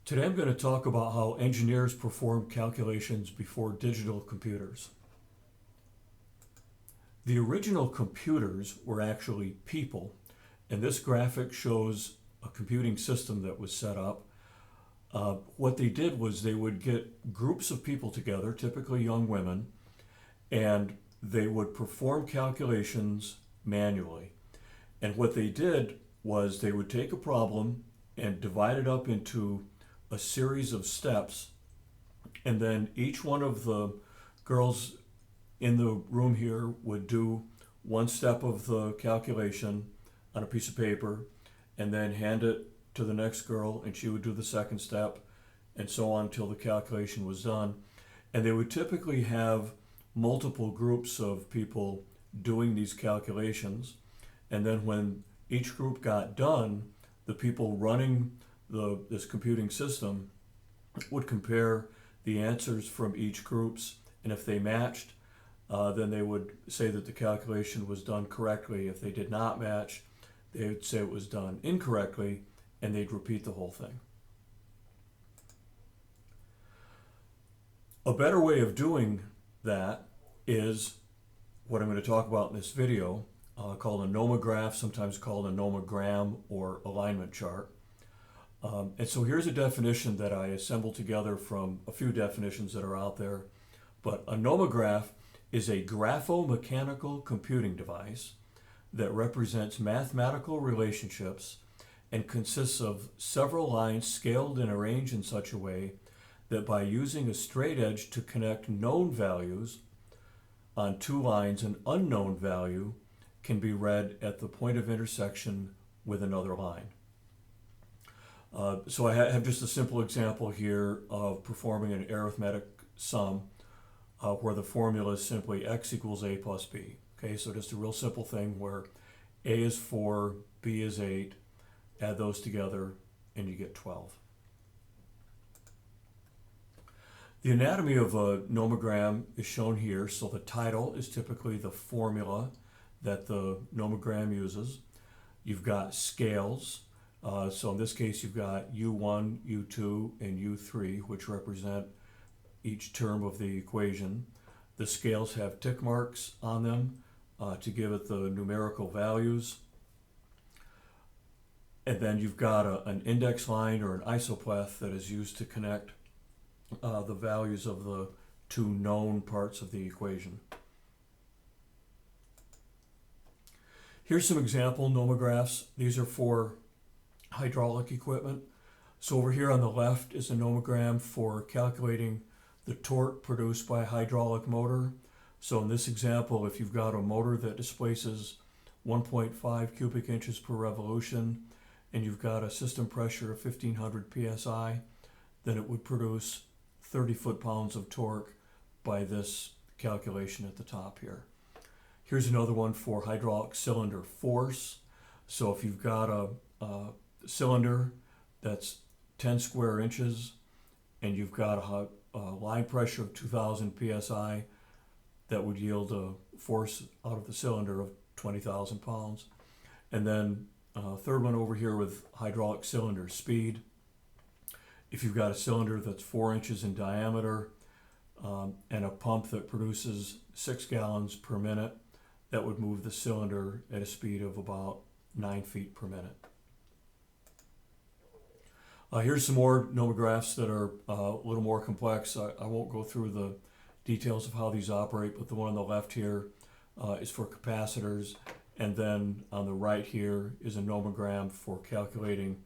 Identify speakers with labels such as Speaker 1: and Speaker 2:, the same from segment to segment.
Speaker 1: Today I'm going to talk about how engineers perform calculations before digital computers. The original computers were actually people, and this graphic shows a computing system that was set up. What they did was they would get groups of people together, typically young women, and they would perform calculations manually. And what they did was they would take a problem and divide it up into a series of steps, and then each one of the girls in the room here would do one step of the calculation on a piece of paper and then hand it to the next girl, and she would do the second step, and so on until the calculation was done. And they would typically have multiple groups of people doing these calculations, and then when each group got done, the people running this computing system would compare the answers from each groups, and if they matched, then they would say that the calculation was done correctly. If they did not match, they would say it was done incorrectly, and they'd repeat the whole thing. A better way of doing that is what I'm going to talk about in this video, called a nomograph, sometimes called a nomogram or alignment chart. And so here's a definition that I assembled together from a few definitions that are out there. But a nomograph is a graphomechanical computing device that represents mathematical relationships and consists of several lines scaled and arranged in such a way that by using a straight edge to connect known values on two lines, an unknown value can be read at the point of intersection with another line. So I have just a simple example here of performing an arithmetic sum where the formula is simply x equals a plus b. Okay, so just a real simple thing where a is 4, b is 8, add those together, and you get 12. The anatomy of a nomogram is shown here. So the title is typically the formula that the nomogram uses. You've got scales. So in this case, you've got U1, U2, and U3, which represent each term of the equation. The scales have tick marks on them to give it the numerical values. And then you've got an index line or an isopleth that is used to connect the values of the two known parts of the equation. Here's some example nomographs. These are for hydraulic equipment. So over here on the left is a nomogram for calculating the torque produced by a hydraulic motor. So in this example, if you've got a motor that displaces 1.5 cubic inches per revolution and you've got a system pressure of 1500 psi, then it would produce 30 foot-pounds of torque by this calculation at the top here. Here's another one for hydraulic cylinder force. So if you've got a cylinder that's 10 square inches and you've got a line pressure of 2000 psi, that would yield a force out of the cylinder of 20,000 pounds. And then third one over here with hydraulic cylinder speed. If you've got a cylinder that's 4 inches in diameter and a pump that produces 6 gallons per minute, that would move the cylinder at a speed of about 9 feet per minute. Here's some more nomographs that are a little more complex. I won't go through the details of how these operate, but the one on the left here is for capacitors, and then on the right here is a nomogram for calculating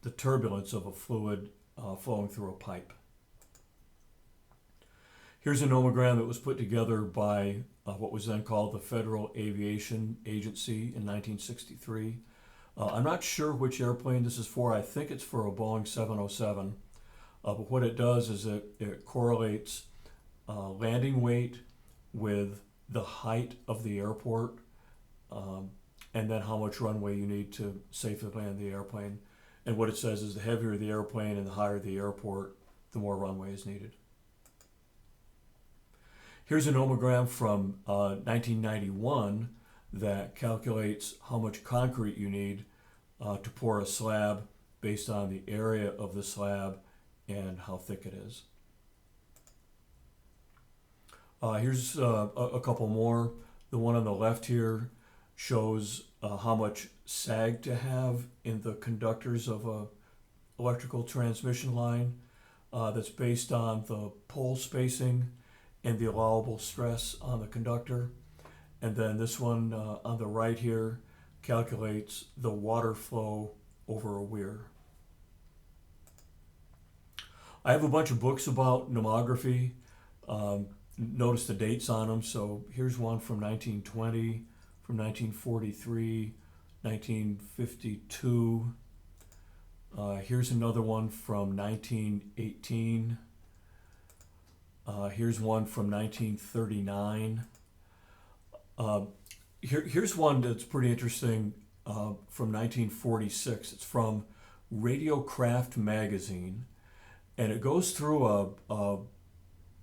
Speaker 1: the turbulence of a fluid flowing through a pipe. Here's a nomogram that was put together by what was then called the Federal Aviation Agency in 1963. I'm not sure which airplane this is for. I think it's for a Boeing 707. But what it does is it correlates landing weight with the height of the airport, and then how much runway you need to safely land the airplane. And what it says is the heavier the airplane and the higher the airport, the more runway is needed. Here's a nomogram from 1991 that calculates how much concrete you need to pour a slab based on the area of the slab and how thick it is. Here's a couple more. The one on the left here shows how much sag to have in the conductors of a electrical transmission line. That's based on the pole spacing and the allowable stress on the conductor. And then this one on the right here calculates the water flow over a weir. I have a bunch of books about nomography. Notice the dates on them. So here's one from 1920, from 1943, 1952. Here's another one from 1918. Here's one from 1939. Here's one that's pretty interesting from 1946. It's from Radiocraft magazine, and it goes through a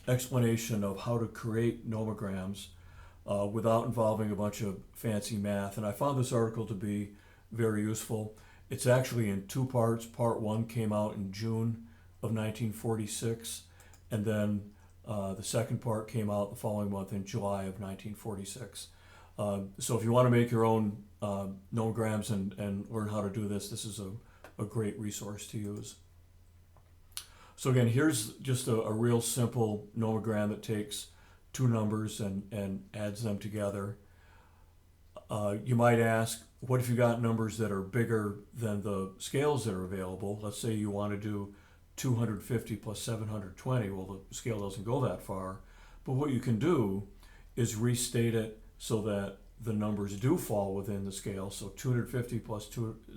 Speaker 1: explanation of how to create nomograms without involving a bunch of fancy math. And I found this article to be very useful. It's actually in two parts. Part one came out in June of 1946, and then the second part came out the following month in July of 1946. So if you want to make your own nomograms and learn how to do this, this is a great resource to use. So again, here's just a real simple nomogram that takes two numbers and adds them together. You might ask, what if you got numbers that are bigger than the scales that are available? Let's say you want to do 250 plus 720. Well, the scale doesn't go that far. But what you can do is restate it so that the numbers do fall within the scale. So 250 plus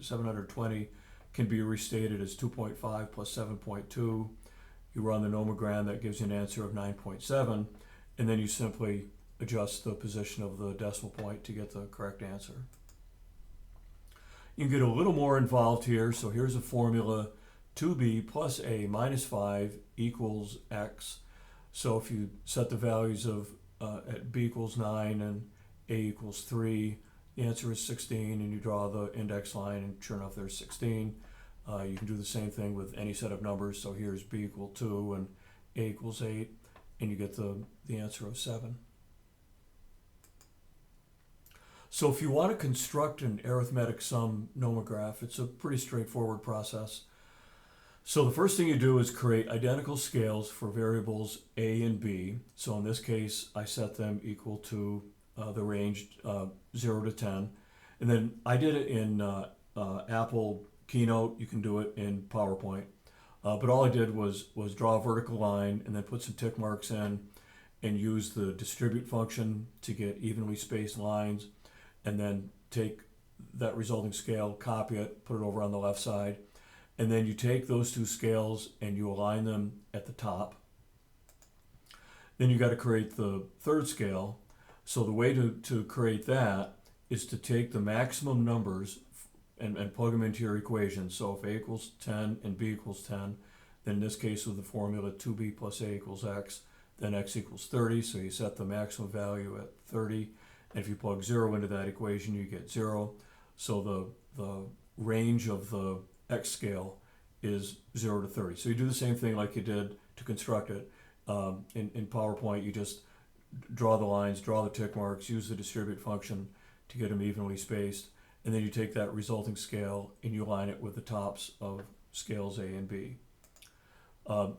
Speaker 1: 720 can be restated as 2.5 plus 7.2. You run the nomogram, that gives you an answer of 9.7, and then you simply adjust the position of the decimal point to get the correct answer. You can get a little more involved here. So here's a formula: 2b plus a minus 5 equals x. So if you set the values of at b equals 9 and a equals 3, the answer is 16, and you draw the index line, and sure enough, there's 16. You can do the same thing with any set of numbers. So here's b equal 2 and a equals 8, and you get the answer of 7. So if you want to construct an arithmetic sum nomograph, it's a pretty straightforward process. So the first thing you do is create identical scales for variables a and b. So in this case, I set them equal to the range 0 to 10. And then I did it in Apple Keynote. You can do it in PowerPoint. But all I did was draw a vertical line and then put some tick marks in and use the distribute function to get evenly spaced lines, and then take that resulting scale, copy it, put it over on the left side. And then you take those two scales and you align them at the top. Then you got to create the third scale. So the way to create that is to take the maximum numbers and plug them into your equation. So if a equals 10 and b equals 10, then in this case with the formula 2b plus a equals x, then x equals 30. So you set the maximum value at 30. And if you plug 0 into that equation, you get 0. So the range of the x scale is 0 to 30. So you do the same thing like you did to construct it. In PowerPoint, you just draw the lines, draw the tick marks, use the distribute function to get them evenly spaced, and then you take that resulting scale and you align it with the tops of scales A and B.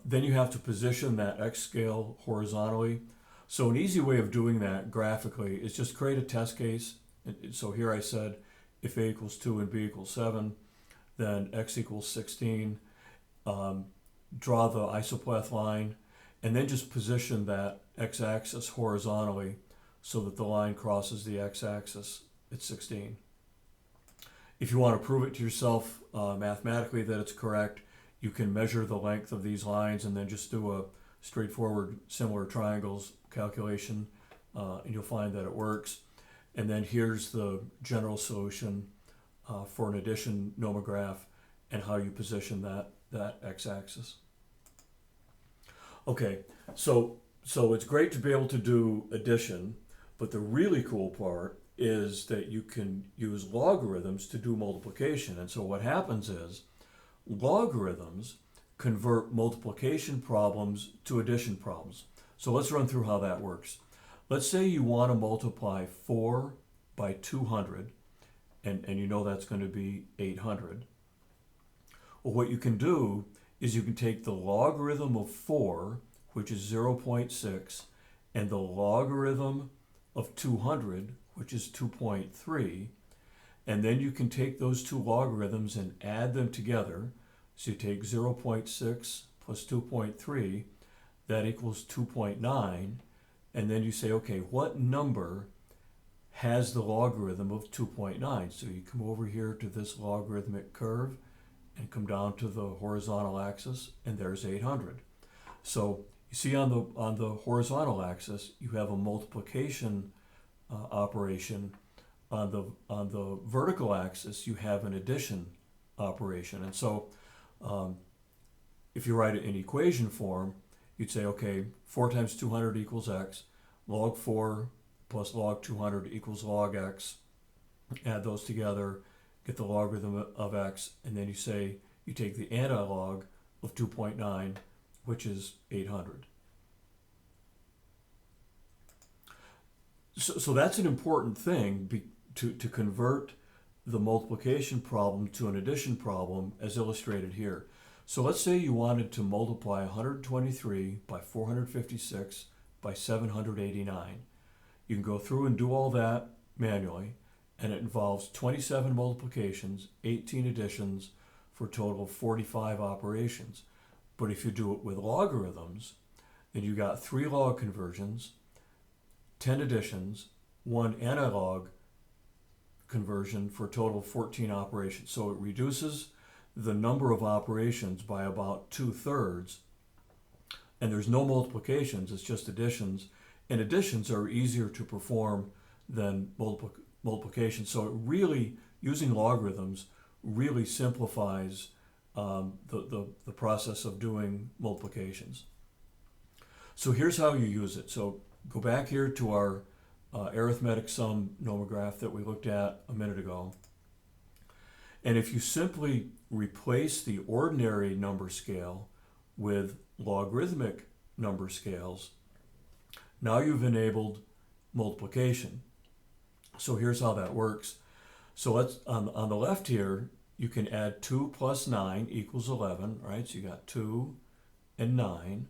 Speaker 1: Then you have to position that x scale horizontally. So an easy way of doing that graphically is just create a test case. So here I said if a equals 2 and b equals 7, then x equals 16. Draw the isopleth line, and then just position that x-axis horizontally so that the line crosses the x-axis at 16. If you want to prove it to yourself mathematically that it's correct, you can measure the length of these lines and then just do a straightforward similar triangles calculation, and you'll find that it works. And then here's the general solution for an addition nomograph and how you position that x-axis. Okay, so it's great to be able to do addition, but the really cool part is that you can use logarithms to do multiplication. And so what happens is, logarithms convert multiplication problems to addition problems. So let's run through how that works. Let's say you want to multiply 4 by 200, and you know that's going to be 800. Well, what you can do is you can take the logarithm of 4, which is 0.6, and the logarithm of 200, which is 2.3, and then you can take those two logarithms and add them together. So you take 0.6 plus 2.3, that equals 2.9, and then you say, okay, what number has the logarithm of 2.9? So you come over here to this logarithmic curve and come down to the horizontal axis, and there's 800. So you see on the horizontal axis, you have a multiplication operation. On the vertical axis, you have an addition operation. And so if you write it in equation form, you'd say, okay, 4 times 200 equals x, log 4 plus log 200 equals log x. Add those together, get the logarithm of x, and then you say, you take the antilog of 2.9, which is 800. So that's an important thing to convert the multiplication problem to an addition problem as illustrated here. So let's say you wanted to multiply 123 by 456 by 789. You can go through and do all that manually, and it involves 27 multiplications, 18 additions, for a total of 45 operations. But if you do it with logarithms, then you got 3 log conversions, 10 additions, 1 antilog conversion for a total of 14 operations. So it reduces the number of operations by about 2/3, and there's no multiplications, it's just additions, and additions are easier to perform than multiplication. So it really, using logarithms, really simplifies the process of doing multiplications. So here's how you use it. So go back here to our arithmetic sum nomograph that we looked at a minute ago. And if you simply replace the ordinary number scale with logarithmic number scales, now you've enabled multiplication. So here's how that works. So let's on the left here, you can add 2 plus 9 equals 11, right? So you got 2 and 9,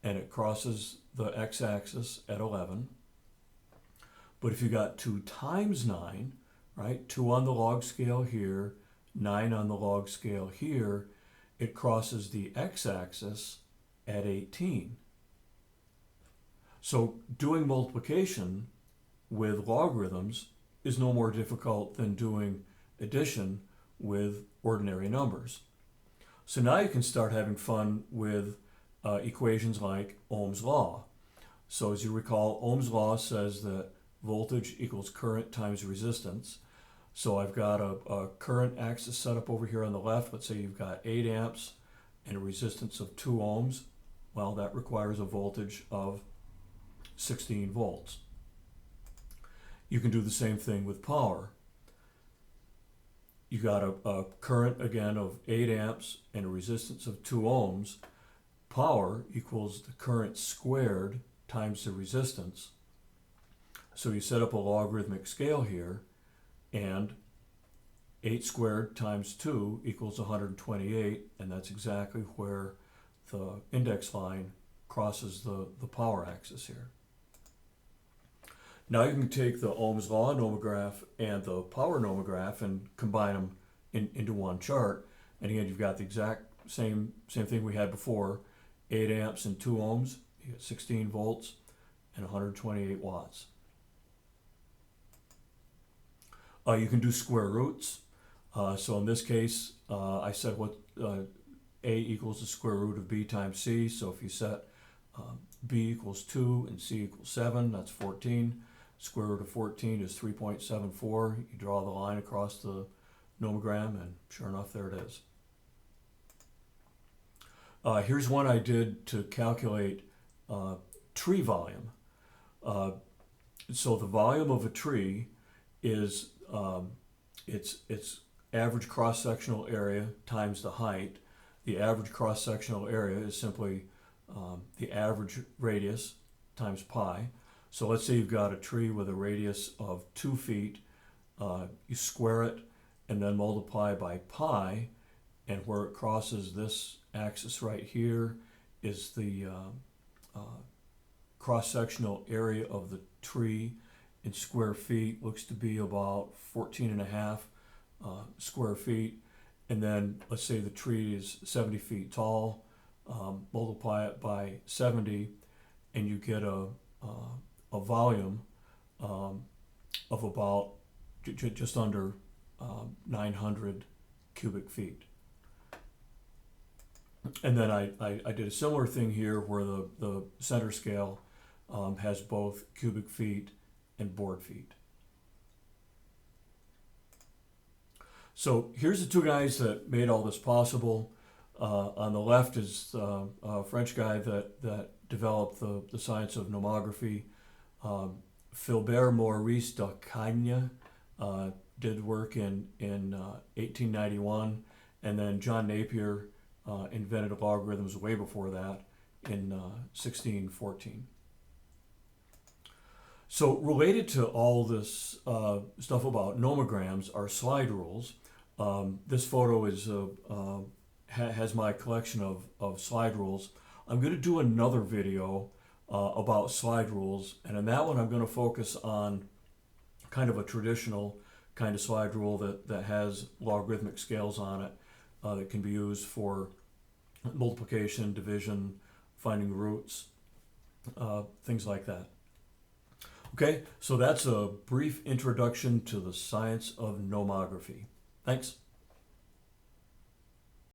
Speaker 1: and it crosses the x-axis at 11. But if you got 2 times 9, right, 2 on the log scale here, 9 on the log scale here, it crosses the x-axis at 18. So doing multiplication with logarithms is no more difficult than doing addition with ordinary numbers. So now you can start having fun with equations like Ohm's law. So as you recall, Ohm's law says that voltage equals current times resistance. So I've got a current axis set up over here on the left. Let's say you've got 8 amps and a resistance of 2 ohms. Well, that requires a voltage of 16 volts. You can do the same thing with power. You got a current, again, of 8 amps and a resistance of 2 ohms. Power equals the current squared times the resistance. So you set up a logarithmic scale here, and 8 squared times 2 equals 128, and that's exactly where the index line crosses the power axis here. Now you can take the Ohm's law nomograph and the power nomograph and combine them into one chart. And again, you've got the exact same thing we had before. 8 amps and 2 ohms, you get 16 volts and 128 watts. You can do square roots. So in this case, I said what A equals the square root of B times C. So if you set B equals 2 and C equals 7, that's 14. Square root of 14 is 3.74. You draw the line across the nomogram, and sure enough, there it is. Here's one I did to calculate tree volume. So the volume of a tree is it's average cross-sectional area times the height. The average cross-sectional area is simply the average radius times pi. So let's say you've got a tree with a radius of 2 feet. You square it and then multiply by pi, and where it crosses this axis right here is the cross-sectional area of the tree in square feet. Looks to be about 14.5 square feet. And then let's say the tree is 70 feet tall. Multiply it by 70, and you get a volume of about just under 900 cubic feet. And then I did a similar thing here where the center scale has both cubic feet and board feet. So here's the two guys that made all this possible. On the left is a French guy that developed the science of nomography. Philbert Maurice de Cagnes did work in 1891, and then John Napier invented logarithms way before that in 1614. So related to all this stuff about nomograms are slide rules. This photo is has my collection of slide rules. I'm going to do another video about slide rules, and in that one I'm going to focus on kind of a traditional kind of slide rule that has logarithmic scales on it that can be used for multiplication, division, finding roots, things like that. Okay, so that's a brief introduction to the science of nomography. Thanks.